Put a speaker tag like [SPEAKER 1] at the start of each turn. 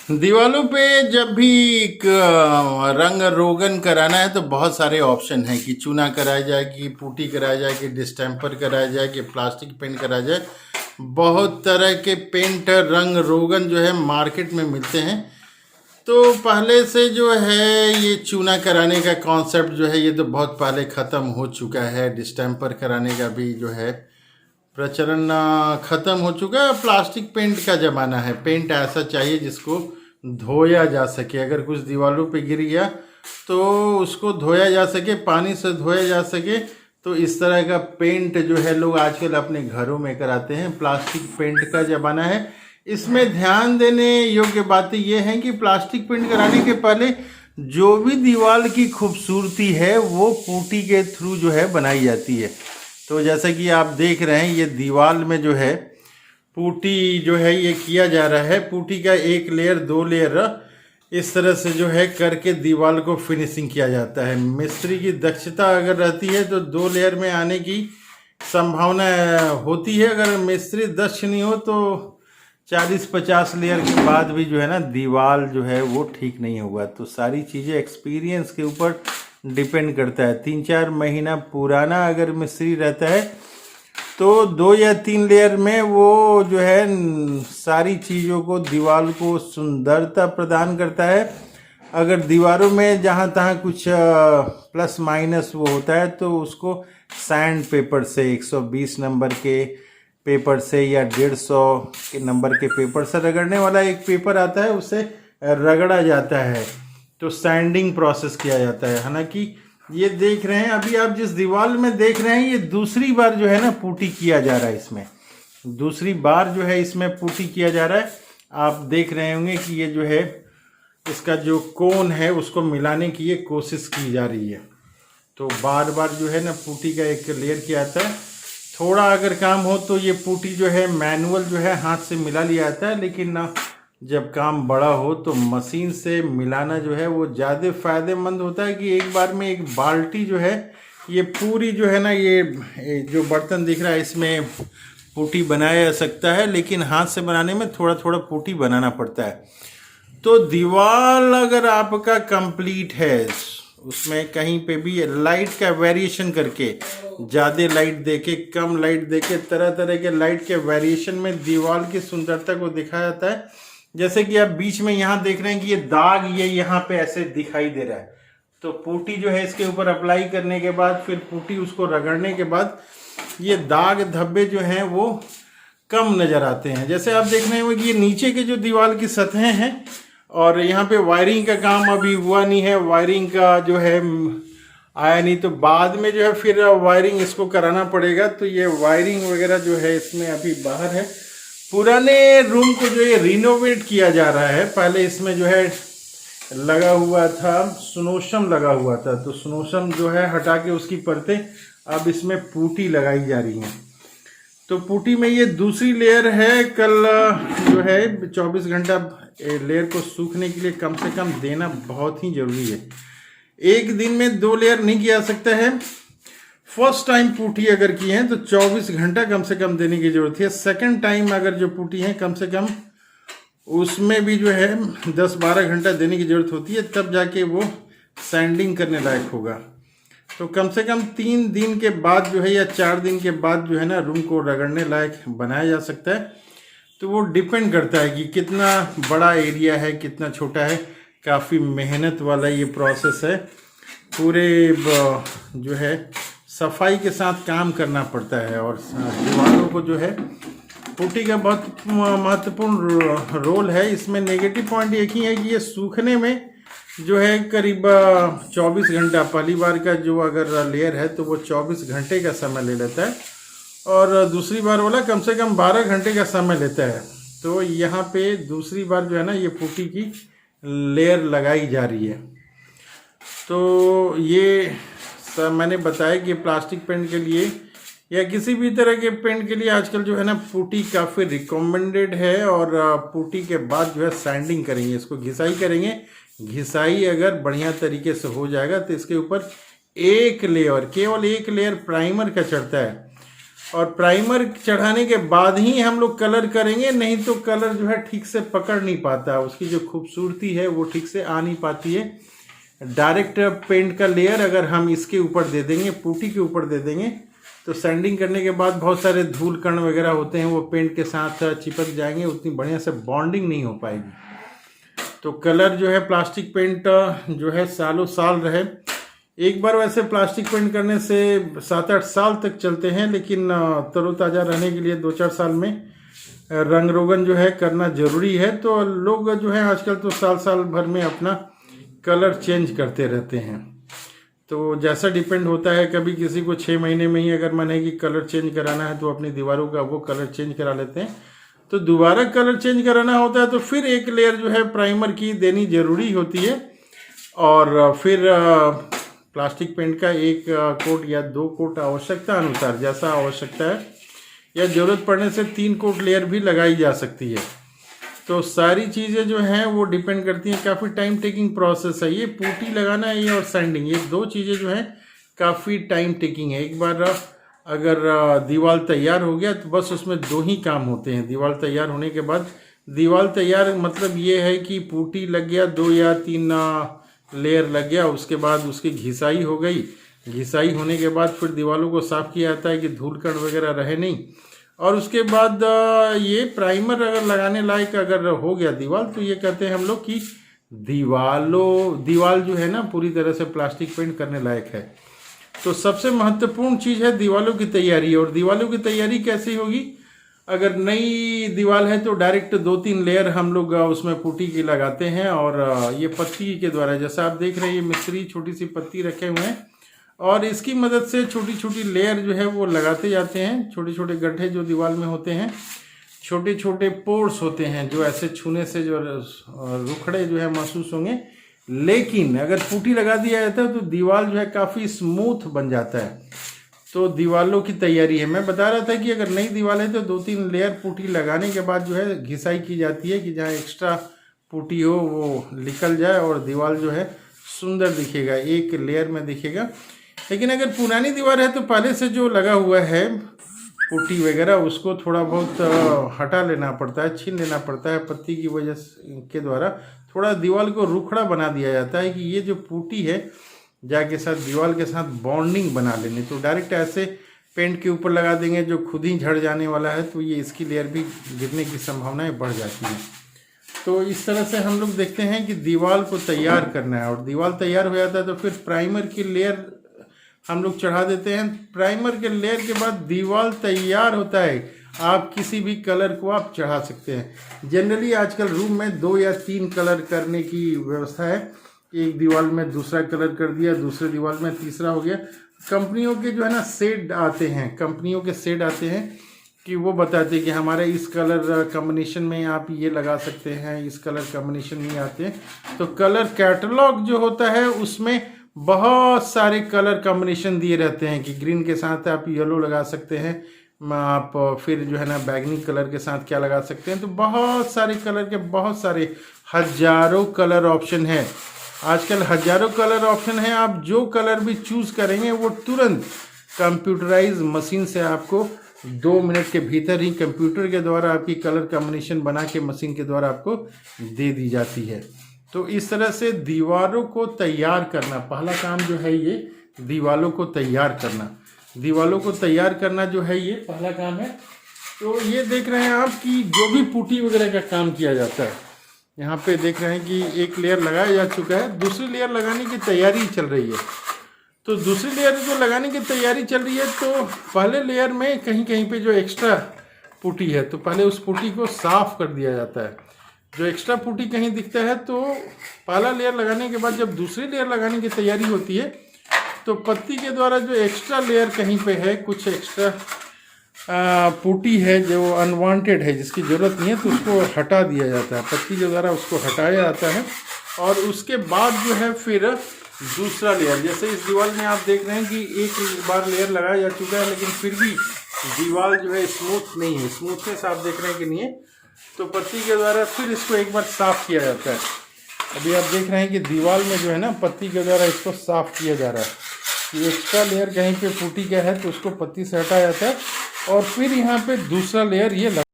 [SPEAKER 1] दीवालों पे जब भी रंग रोगन कराना है तो बहुत सारे ऑप्शन हैं कि चूना कराया जाए, कि पुट्टी कराया जाए, कि डिस्टेम्पर कराया जाए, कि प्लास्टिक पेंट कराया जाए। बहुत तरह के पेंट रंग रोगन जो है मार्केट में मिलते हैं। तो पहले से जो है ये चूना कराने का कॉन्सेप्ट जो है ये तो बहुत पहले ख़त्म हो चुका है। डिस्टेम्पर कराने का भी जो है प्रचलन ख़त्म हो चुका है। प्लास्टिक पेंट का ज़माना है। पेंट ऐसा चाहिए जिसको धोया जा सके। अगर कुछ दीवारों पे गिर गया तो उसको धोया जा सके, पानी से धोया जा सके। तो इस तरह का पेंट जो है लोग आजकल अपने घरों में कराते हैं। प्लास्टिक पेंट का ज़माना है। इसमें ध्यान देने योग्य बातें ये हैं कि प्लास्टिक पेंट कराने के पहले जो भी दीवार की खूबसूरती है वो पुट्टी के थ्रू जो है बनाई जाती है। तो जैसा कि आप देख रहे हैं ये दीवार में जो है पुट्टी जो है ये किया जा रहा है। पुट्टी का एक लेयर, दो लेयर इस तरह से जो है करके दीवार को फिनिशिंग किया जाता है। मिस्त्री की दक्षता अगर रहती है तो दो लेयर में आने की संभावना होती है। अगर मिस्त्री दक्ष नहीं हो तो 40-50 लेयर के बाद भी जो है ना दीवार जो है वो ठीक नहीं होगा। तो सारी चीज़ें एक्सपीरियंस के ऊपर डिपेंड करता है। 3-4 महीना पुराना अगर मिस्त्री रहता है तो 2 या 3 लेयर में वो जो है सारी चीज़ों को, दीवार को सुंदरता प्रदान करता है। अगर दीवारों में जहाँ तहाँ कुछ प्लस माइनस वो होता है तो उसको सैंड पेपर से 120 नंबर के पेपर से या 150 के नंबर के पेपर से रगड़ने वाला एक पेपर आता है, उससे रगड़ा जाता है। तो सैंडिंग प्रोसेस किया जाता है। हालांकि ये देख रहे हैं अभी आप जिस दीवार में देख रहे हैं ये दूसरी बार जो है ना पुट्टी किया जा रहा है। इसमें दूसरी बार जो है इसमें पुट्टी किया जा रहा है। आप देख रहे होंगे कि ये जो है इसका जो कोन है उसको मिलाने की ये कोशिश की जा रही है। तो बार बार जो है ना पुट्टी का एक लेयर किया जाता है। थोड़ा अगर काम हो तो ये पुट्टी जो है मैनुअल जो है हाथ से मिला लिया जाता है, लेकिन ना जब काम बड़ा हो तो मशीन से मिलाना जो है वो ज़्यादा फ़ायदेमंद होता है। कि एक बार में एक बाल्टी जो है ये पूरी जो है ना ये जो बर्तन दिख रहा है इसमें पुट्टी बनाया जा सकता है, लेकिन हाथ से बनाने में थोड़ा थोड़ा पुट्टी बनाना पड़ता है। तो दीवार अगर आपका कंप्लीट है, उसमें कहीं पे भी लाइट का वेरिएशन करके, ज़्यादा लाइट देके, कम लाइट देके, तरह तरह के लाइट के वेरिएशन में दीवार की सुंदरता को दिखाया जाता है। जैसे कि आप बीच में यहाँ देख रहे हैं कि ये दाग ये यहाँ पे ऐसे दिखाई दे रहा है। तो पुट्टी जो है इसके ऊपर अप्लाई करने के बाद, फिर पुट्टी उसको रगड़ने के बाद ये दाग धब्बे जो हैं वो कम नज़र आते हैं। जैसे आप देख रहे हैं कि ये नीचे के जो दीवार की सतहें हैं और यहाँ पे वायरिंग का काम अभी हुआ नहीं है। वायरिंग का जो है आया नहीं, तो बाद में जो है फिर वायरिंग इसको कराना पड़ेगा। तो ये वायरिंग वगैरह जो है इसमें अभी बाहर है। पुराने रूम को जो ये रिनोवेट किया जा रहा है। पहले इसमें जो है लगा हुआ था स्नोशम लगा हुआ था, तो स्नोशम जो है हटा के उसकी परतें अब इसमें पुट्टी लगाई जा रही हैं। तो पुट्टी में ये दूसरी लेयर है। कल जो है 24 घंटा लेयर को सूखने के लिए कम से कम देना बहुत ही ज़रूरी है। एक दिन में 2 लेयर नहीं किया जा सकता है। फर्स्ट टाइम पुट्टी अगर की है तो 24 घंटा कम से कम देने की ज़रूरत है। सेकंड टाइम अगर जो पुट्टी है कम से कम उसमें भी जो है 10-12 घंटा देने की ज़रूरत होती है, तब जाके वो सैंडिंग करने लायक होगा। तो कम से कम 3 दिन के बाद जो है या 4 दिन के बाद जो है ना रूम को रगड़ने लायक बनाया जा सकता है। तो वो डिपेंड करता है कि कितना बड़ा एरिया है, कितना छोटा है। काफ़ी मेहनत वाला ये प्रोसेस है। पूरे जो है सफाई के साथ काम करना पड़ता है। और दीवारों को जो है पुट्टी का बहुत महत्वपूर्ण रोल है। इसमें नेगेटिव पॉइंट एक ही है कि ये सूखने में जो है करीब 24 घंटा, पहली बार का जो अगर लेयर है तो वो 24 घंटे का समय ले लेता है और दूसरी बार वाला कम से कम 12 घंटे का समय लेता है। तो यहाँ पे दूसरी बार जो है ना ये पुट्टी की लेयर लगाई जा रही है। तो ये सब मैंने बताया कि प्लास्टिक पेंट के लिए या किसी भी तरह के पेंट के लिए आजकल जो है ना पुट्टी काफ़ी रिकमेंडेड है। और पुट्टी के बाद जो है सैंडिंग करेंगे, इसको घिसाई करेंगे। घिसाई अगर बढ़िया तरीके से हो जाएगा तो इसके ऊपर एक लेयर, केवल एक लेयर प्राइमर का चढ़ता है। और प्राइमर चढ़ाने के बाद ही हम लोग कलर करेंगे, नहीं तो कलर जो है ठीक से पकड़ नहीं पाता, उसकी जो खूबसूरती है वो ठीक से आ नहीं पाती है। डायरेक्ट पेंट का लेयर अगर हम इसके ऊपर दे देंगे, पुट्टी के ऊपर दे देंगे, तो सैंडिंग करने के बाद बहुत सारे धूल कण वगैरह होते हैं वो पेंट के साथ चिपक जाएंगे, उतनी बढ़िया से बॉन्डिंग नहीं हो पाएगी। तो कलर जो है प्लास्टिक पेंट जो है सालों साल रहे। एक बार वैसे प्लास्टिक पेंट करने से 7-8 साल तक चलते हैं, लेकिन तरोताज़ा रहने के लिए 2-4 साल में रंग रोगन जो है करना ज़रूरी है। तो लोग जो है आजकल तो साल साल भर में अपना कलर चेंज करते रहते हैं। तो जैसा डिपेंड होता है, कभी किसी को 6 महीने में ही अगर मन है कि कलर चेंज कराना है तो अपनी दीवारों का वो कलर चेंज करा लेते हैं। तो दोबारा कलर चेंज कराना होता है तो फिर एक लेयर जो है प्राइमर की देनी ज़रूरी होती है, और फिर प्लास्टिक पेंट का 1 कोट या 2 कोट आवश्यकता अनुसार, जैसा आवश्यकता है, या ज़रूरत पड़ने से 3 कोट लेयर भी लगाई जा सकती है। तो सारी चीज़ें जो हैं वो डिपेंड करती हैं, काफ़ी टाइम टेकिंग प्रोसेस है ये। पुट्टी लगाना है ये और सैंडिंग, ये 2 चीज़ें जो हैं काफ़ी टाइम टेकिंग है। एक बार अगर दीवार तैयार हो गया तो बस उसमें 2 ही काम होते हैं। दीवार तैयार होने के बाद, दीवार तैयार मतलब ये है कि पुट्टी लग गया, 2 या 3 लेयर लग गया, उसके बाद उसकी घिसाई हो गई। घिसाई होने के बाद फिर दीवारों को साफ़ किया जाता है कि धूल कण वगैरह रहे नहीं, और उसके बाद ये प्राइमर अगर लगाने लायक अगर हो गया दीवार, तो ये कहते हैं हम लोग कि दीवार जो है ना पूरी तरह से प्लास्टिक पेंट करने लायक है। तो सबसे महत्वपूर्ण चीज़ है दीवारों की तैयारी। और दीवारों की तैयारी कैसे होगी? अगर नई दीवार है तो डायरेक्ट 2-3 लेयर हम लोग उसमें पुट्टी की लगाते हैं, और ये पत्ती के द्वारा, जैसा आप देख रहे हैं ये मिस्त्री छोटी सी पत्ती रखे हुए हैं, और इसकी मदद से छोटी छोटी लेयर जो है वो लगाते जाते हैं। छोटे छोटे गड्ढे जो दीवार में होते हैं, छोटे छोटे पोर्स होते हैं जो ऐसे छूने से जो रुखड़े जो है महसूस होंगे, लेकिन अगर पुट्टी लगा दिया जाता है तो दीवार जो है काफ़ी स्मूथ बन जाता है। तो दीवारों की तैयारी है। मैं बता रहा था कि अगर नई दीवार है तो 2-3 लेयर पुट्टी लगाने के बाद जो है घिसाई की जाती है कि जहाँ एक्स्ट्रा पुट्टी हो वो निकल जाए और दीवार जो है सुंदर दिखेगा, एक लेयर में दिखेगा। लेकिन अगर पुरानी दीवार है तो पहले से जो लगा हुआ है पुट्टी वगैरह उसको थोड़ा बहुत हटा लेना पड़ता है, छीन लेना पड़ता है। पत्ती की वजह के द्वारा थोड़ा दीवार को रुखड़ा बना दिया जाता है कि ये जो पुट्टी है जाके साथ दीवार के साथ बॉन्डिंग बना लेनी। तो डायरेक्ट ऐसे पेंट के ऊपर लगा देंगे जो खुद ही झड़ जाने वाला है, तो ये इसकी लेयर भी गिरने की संभावनाएं बढ़ जाती हैं। तो इस तरह से हम लोग देखते हैं कि दीवार को तैयार करना है, और दीवार तैयार हो जाता है तो फिर प्राइमर की लेयर हम लोग चढ़ा देते हैं। प्राइमर के लेयर के बाद दीवार तैयार होता है, आप किसी भी कलर को आप चढ़ा सकते हैं। जनरली आजकल रूम में 2 या 3 कलर करने की व्यवस्था है। एक दीवार में दूसरा कलर कर दिया, दूसरे दीवार में तीसरा हो गया। कंपनियों के जो है ना शेड आते हैं, कंपनियों के शेड आते हैं कि वो बताते हैं कि हमारे इस कलर कॉम्बिनेशन में आप ये लगा सकते हैं, इस कलर कॉम्बिनेशन में आते हैं। तो कलर कैटलॉग जो होता है उसमें बहुत सारे कलर कॉम्बिनेशन दिए रहते हैं कि ग्रीन के साथ आप येलो लगा सकते हैं, आप फिर जो है ना बैगनी कलर के साथ क्या लगा सकते हैं। तो बहुत सारे कलर के बहुत सारे हजारों कलर ऑप्शन है। आजकल हजारों कलर ऑप्शन है, आप जो कलर भी चूज करेंगे वो तुरंत कंप्यूटराइज मशीन से आपको 2 मिनट के भीतर ही कंप्यूटर के द्वारा आपकी कलर कॉम्बिनेशन बना के मशीन के द्वारा आपको दे दी जाती है। तो इस तरह से दीवारों को तैयार करना पहला काम जो है, ये दीवारों को तैयार करना, दीवारों को तैयार करना जो है ये पहला काम है। तो ये देख रहे हैं आप कि जो भी पुट्टी वगैरह का काम किया जाता है, यहाँ पे देख रहे हैं कि एक लेयर लगाया जा चुका है, दूसरी लेयर लगाने की तैयारी चल रही है। तो दूसरी लेयर जो लगाने की तैयारी चल रही है, तो पहले लेयर में कहीं कहीं पे जो एक्स्ट्रा पुट्टी है तो पहले उस पुट्टी को साफ कर दिया जाता है। जो एक्स्ट्रा पुट्टी कहीं दिखता है तो पहला लेयर लगाने के बाद जब दूसरी लेयर लगाने की तैयारी होती है तो पत्ती के द्वारा जो एक्स्ट्रा लेयर कहीं पे है, कुछ एक्स्ट्रा पुट्टी है जो अनवांटेड है, जिसकी ज़रूरत नहीं है, तो उसको हटा दिया जाता है। पत्ती के द्वारा उसको हटाया जाता है, और उसके बाद जो है फिर दूसरा लेयर, जैसे इस दीवार में आप देख रहे हैं कि एक बार लेयर लगाया जा चुका है, लेकिन फिर भी दीवार जो है स्मूथ नहीं है, स्मूथनेस आप देख रहे हैं कि नहीं है। तो पत्ती के द्वारा फिर इसको एक बार साफ़ किया जाता है। अभी आप देख रहे हैं कि दीवार में जो है ना पत्ती के द्वारा इसको साफ़ किया जा रहा है। ये एक्स्ट्रा लेयर कहीं पे पुट्टी का है तो उसको पत्ती से हटाया जाता है,
[SPEAKER 2] और फिर यहाँ पे दूसरा लेयर ये